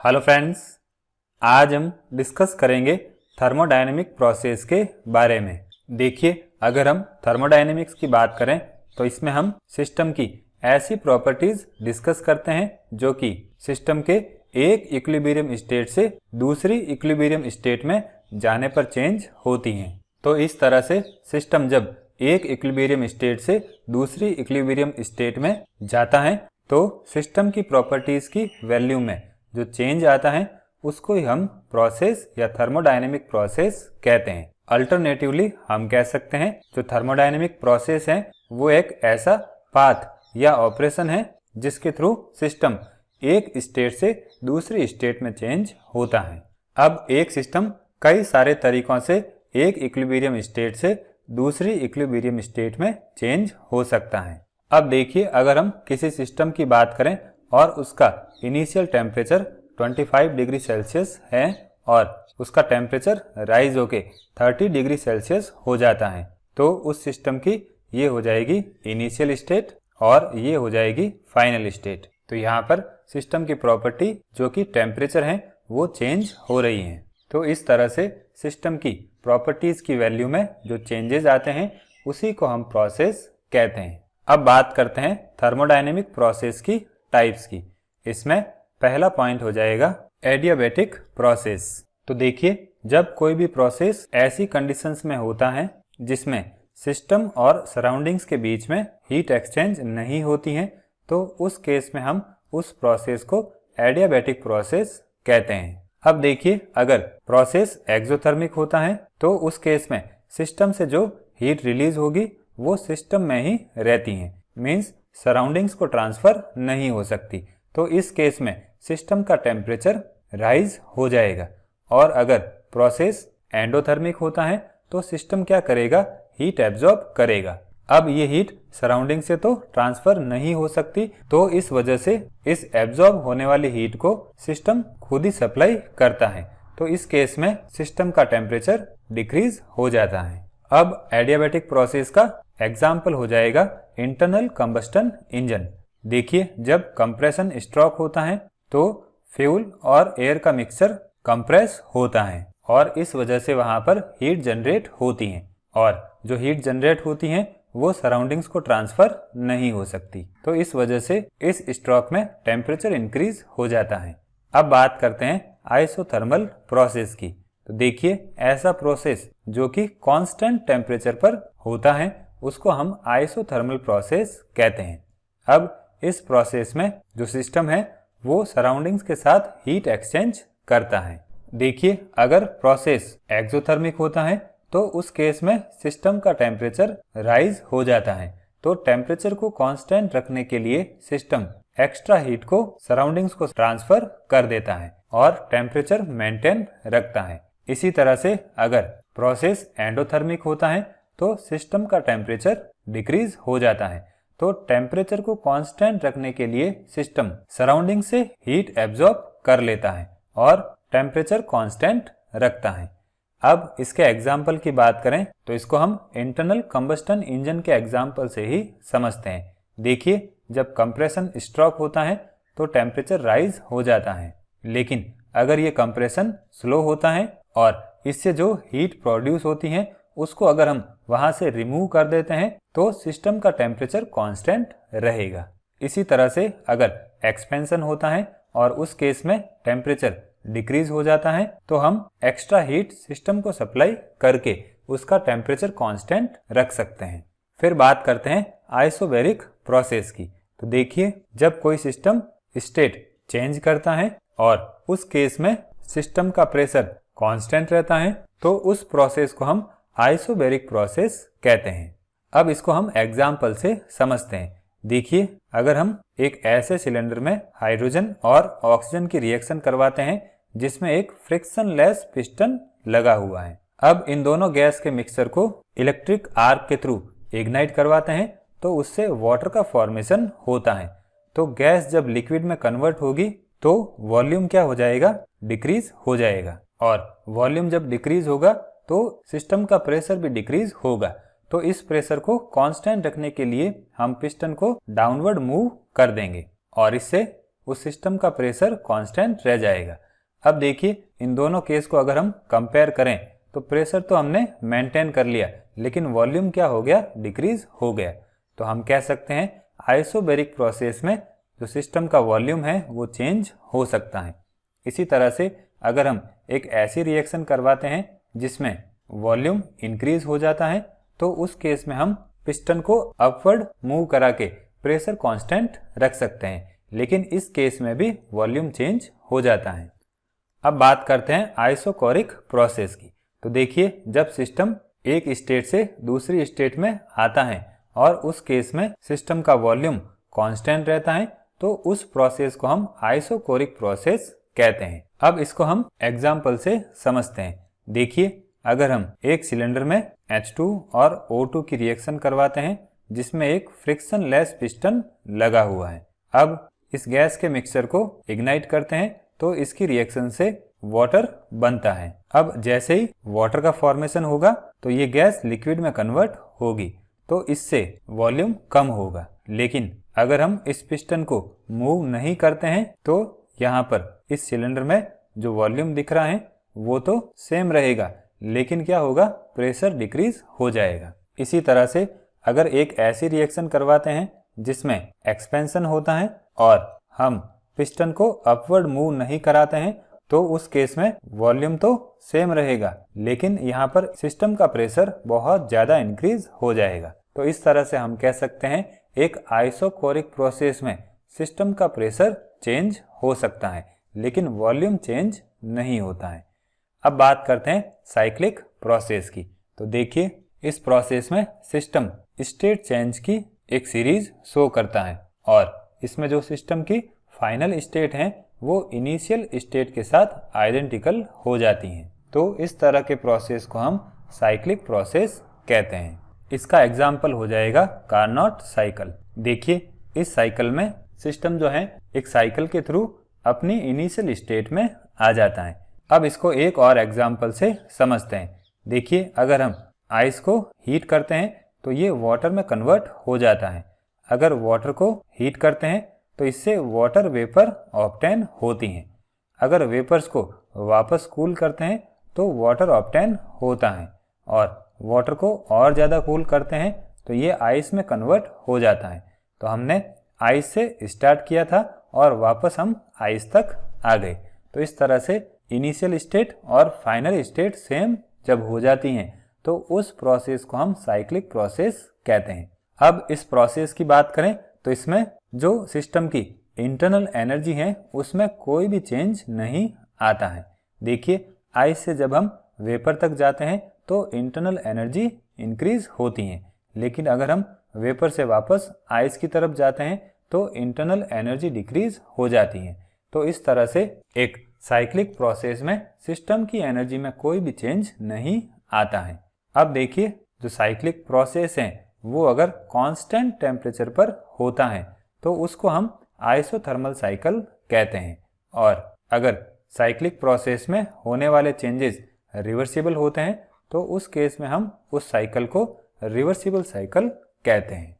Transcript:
Hello friends, आज हम discuss करेंगे थर्मोडायनेमिक प्रोसेस के बारे में। देखिए, अगर हम थर्मोडायनेमिक्स की बात करें तो इसमें हम सिस्टम की ऐसी प्रॉपर्टीज डिस्कस करते हैं जो कि सिस्टम के एक इक्विलिब्रियम स्टेट से दूसरी इक्विलिब्रियम स्टेट में जाने पर चेंज होती हैं। तो इस तरह से सिस्टम जब एक इक्विलिब्रियम स्टेट से दूसरी इक्विलिब्रियम स्टेट में जाता है तो सिस्टम की प्रॉपर्टीज की वैल्यू में जो चेंज आता है उसको ही हम प्रोसेस या थर्मोडायनेमिक प्रोसेस कहते हैं। अल्टरनेटिवली हम कह सकते हैं जो थर्मोडायनेमिक प्रोसेस है वो एक ऐसा पाथ या ऑपरेशन है जिसके थ्रू सिस्टम एक स्टेट से दूसरी स्टेट में चेंज होता है। अब एक सिस्टम कई सारे तरीकों से एक इक्विलिब्रियम स्टेट से दूसरी इक्विलिब्रियम स्टेट में चेंज हो सकता है। अब देखिए, अगर हम किसी सिस्टम की बात करें और उसका इनिशियल टेम्परेचर 25 डिग्री सेल्सियस है और उसका टेम्परेचर राइज होके 30 डिग्री सेल्सियस हो जाता है तो उस सिस्टम की ये हो जाएगी इनिशियल स्टेट और ये हो जाएगी फाइनल स्टेट। तो यहाँ पर सिस्टम की प्रॉपर्टी जो कि टेम्परेचर है वो चेंज हो रही है। तो इस तरह से सिस्टम की प्रॉपर्टीज की वैल्यू में जो चेंजेस आते हैं उसी को हम प्रोसेस कहते हैं। अब बात करते हैं थर्मोडायनेमिक प्रोसेस की टाइप्स की। इसमें पहला पॉइंट हो जाएगा एडियाबैटिक प्रोसेस। तो देखिए, जब कोई भी प्रोसेस ऐसी कंडीशंस में होता है जिसमें सिस्टम और सराउंडिंग्स के बीच में हीट एक्सचेंज नहीं होती है तो उस केस में हम उस प्रोसेस को एडियाबैटिक प्रोसेस कहते हैं। अब देखिए, अगर प्रोसेस एक्सोथर्मिक होता है तो उस केस में सिस्टम से जो हीट रिलीज होगी वो सिस्टम में ही रहती है, मीन्स सराउंडिंग्स को ट्रांसफर नहीं हो सकती। तो इस केस में सिस्टम का टेम्परेचर राइज हो जाएगा। और अगर प्रोसेस एंडोथर्मिक होता है तो सिस्टम क्या करेगा, हीट एब्जॉर्ब करेगा। अब ये हीट सराउंडिंग से तो ट्रांसफर नहीं हो सकती तो इस वजह से इस एब्जॉर्ब होने वाली हीट को सिस्टम खुद ही सप्लाई करता है। तो इस केस में सिस्टम का टेम्परेचर डिक्रीज हो जाता है। अब एडियाबैटिक प्रोसेस का एग्जाम्पल हो जाएगा इंटरनल कंबस्टन इंजन। देखिए, जब कंप्रेशन स्ट्रोक होता है तो फ्यूल और एयर का मिक्सचर कंप्रेस होता है और इस वजह से वहां पर हीट जनरेट होती है और जो हीट जनरेट होती है वो सराउंडिंग्स को ट्रांसफर नहीं हो सकती। तो इस वजह से इस स्ट्रोक में टेम्परेचर इंक्रीज हो जाता है। अब बात करते हैं आइसोथर्मल प्रोसेस की। तो देखिए, ऐसा प्रोसेस जो कि कांस्टेंट टेम्परेचर पर होता है उसको हम आइसोथर्मल प्रोसेस कहते हैं। अब इस प्रोसेस में जो सिस्टम है वो सराउंडिंग्स के साथ हीट एक्सचेंज करता है। देखिए, अगर प्रोसेस एक्सोथर्मिक होता है तो उस केस में सिस्टम का टेम्परेचर राइज हो जाता है। तो टेम्परेचर को कांस्टेंट रखने के लिए सिस्टम एक्स्ट्रा हीट को सराउंडिंग्स को ट्रांसफर कर देता है और टेम्परेचर मेंटेन रखता है। इसी तरह से अगर प्रोसेस एंडोथर्मिक होता है तो सिस्टम का टेम्परेचर डिक्रीज हो जाता है। तो टेम्परेचर को कांस्टेंट रखने के लिए सिस्टम सराउंडिंग से हीट एब्जॉर्ब कर लेता है और टेम्परेचर कांस्टेंट रखता है। अब इसके एग्जाम्पल की बात करें तो इसको हम इंटरनल कंबस्टन इंजन के एग्जाम्पल से ही समझते हैं। देखिए, जब कंप्रेशन स्ट्रोक होता है तो टेम्परेचर राइज हो जाता है, लेकिन अगर ये कंप्रेशन स्लो होता है और इससे जो हीट प्रोड्यूस होती है उसको अगर हम वहां से रिमूव कर देते हैं तो सिस्टम का टेम्परेचर कांस्टेंट रहेगा। इसी तरह से अगर एक्सपेंशन होता है और उस केस में टेम्परेचर डिक्रीज हो जाता है तो हम एक्स्ट्रा हीट सिस्टम को सप्लाई करके उसका टेम्परेचर कांस्टेंट रख सकते हैं। फिर बात करते हैं आइसोबैरिक प्रोसेस की। तो देखिए, जब कोई सिस्टम स्टेट चेंज करता है और उस केस में सिस्टम का प्रेशर कांस्टेंट रहता है तो उस प्रोसेस को हम आइसोबैरिक प्रोसेस कहते हैं। अब इसको हम एग्जाम्पल से समझते हैं। देखिए, अगर हम एक ऐसे सिलेंडर में हाइड्रोजन और ऑक्सीजन की रिएक्शन करवाते हैं जिसमें एक फ्रिक्शनलेस पिस्टन लगा हुआ है। अब इन दोनों गैस के मिक्सचर को इलेक्ट्रिक आर्क के थ्रू इग्नाइट करवाते हैं तो उससे वाटर का फॉर्मेशन होता है। तो गैस जब लिक्विड में कन्वर्ट होगी तो वॉल्यूम क्या हो जाएगा, डिक्रीज हो जाएगा और वॉल्यूम जब डिक्रीज होगा तो सिस्टम का प्रेशर भी डिक्रीज होगा। तो इस प्रेशर को कांस्टेंट रखने के लिए हम पिस्टन को डाउनवर्ड मूव कर देंगे और इससे उस सिस्टम का प्रेशर कांस्टेंट रह जाएगा। अब देखिए इन दोनों केस को अगर हम कंपेयर करें तो प्रेशर तो हमने मेंटेन कर लिया, लेकिन वॉल्यूम क्या हो गया, डिक्रीज हो गया। तो हम कह सकते हैं आइसोबैरिक प्रोसेस में जो सिस्टम का वॉल्यूम है वो चेंज हो सकता है। इसी तरह से अगर हम एक ऐसी रिएक्शन करवाते हैं जिसमें वॉल्यूम इंक्रीज हो जाता है तो उस केस में हम पिस्टन को अपवर्ड मूव करा के प्रेशर कांस्टेंट रख सकते हैं, लेकिन इस केस में भी वॉल्यूम चेंज हो जाता है। अब बात करते हैं आइसोकोरिक प्रोसेस की। तो देखिए जब सिस्टम एक स्टेट से दूसरी स्टेट में आता है और उस केस में सिस्टम का वॉल्यूम कांस्टेंट रहता है तो उस प्रोसेस को हम आइसोकोरिक प्रोसेस कहते हैं। अब इसको हम एग्जाम्पल से समझते हैं। देखिए अगर हम एक सिलेंडर में H2 और O2 की रिएक्शन करवाते हैं जिसमें एक फ्रिक्शन लेस पिस्टन लगा हुआ है। अब इस गैस के मिक्सचर को इग्नाइट करते हैं तो इसकी रिएक्शन से वाटर बनता है। अब जैसे ही वाटर का फॉर्मेशन होगा तो ये गैस लिक्विड में कन्वर्ट होगी, तो इससे वॉल्यूम कम होगा। लेकिन अगर हम इस पिस्टन को मूव नहीं करते हैं तो यहाँ पर इस सिलेंडर में जो वॉल्यूम दिख रहा है वो तो सेम रहेगा, लेकिन क्या होगा, प्रेशर डिक्रीज हो जाएगा। इसी तरह से अगर एक ऐसी रिएक्शन करवाते हैं जिसमें एक्सपेंशन होता है और हम पिस्टन को अपवर्ड मूव नहीं कराते हैं तो उस केस में वॉल्यूम तो सेम रहेगा, लेकिन यहाँ पर सिस्टम का प्रेशर बहुत ज्यादा इंक्रीज हो जाएगा। तो इस तरह से हम कह सकते हैं एक आइसोकोरिक प्रोसेस में सिस्टम का प्रेशर चेंज हो सकता है लेकिन वॉल्यूम चेंज नहीं होता है। अब बात करते हैं साइक्लिक प्रोसेस की। तो देखिए इस प्रोसेस में सिस्टम स्टेट चेंज की एक सीरीज शो करता है और इसमें जो सिस्टम की फाइनल स्टेट है वो इनिशियल स्टेट के साथ आइडेंटिकल हो जाती हैं। तो इस तरह के प्रोसेस को हम साइक्लिक प्रोसेस कहते हैं। इसका एग्जाम्पल हो जाएगा कार्नोट साइकिल। देखिए इस साइकिल में सिस्टम जो है एक साइकिल के थ्रू अपनी इनिशियल स्टेट में आ जाता है। अब इसको एक और एग्जाम्पल से समझते हैं। देखिए अगर हम आइस को हीट करते हैं तो ये वाटर में कन्वर्ट हो जाता है। अगर वाटर को हीट करते हैं तो इससे वाटर वेपर ऑब्टेन होती हैं। अगर वेपर्स को वापस कूल करते हैं तो वाटर ऑब्टेन होता है और वाटर को और ज़्यादा कूल करते हैं तो ये आइस में कन्वर्ट हो जाता है। तो हमने आइस से स्टार्ट किया था और वापस हम आइस तक आ गए। तो इस तरह से इनिशियल स्टेट और फाइनल स्टेट सेम जब हो जाती हैं तो उस प्रोसेस को हम साइक्लिक प्रोसेस कहते हैं। अब इस प्रोसेस की बात करें तो इसमें जो सिस्टम की इंटरनल एनर्जी है उसमें कोई भी चेंज नहीं आता है। देखिए आइस से जब हम वेपर तक जाते हैं तो इंटरनल एनर्जी इंक्रीज होती है, लेकिन अगर हम वेपर से वापस आइस की तरफ जाते हैं तो इंटरनल एनर्जी डिक्रीज हो जाती है। तो इस तरह से एक साइक्लिक प्रोसेस में सिस्टम की एनर्जी में कोई भी चेंज नहीं आता है। अब देखिए जो साइक्लिक प्रोसेस है वो अगर कांस्टेंट टेम्परेचर पर होता है तो उसको हम आइसोथर्मल साइकिल कहते हैं, और अगर साइक्लिक प्रोसेस में होने वाले चेंजेस रिवर्सिबल होते हैं तो उस केस में हम उस साइकिल को रिवर्सिबल साइकिल कहते हैं।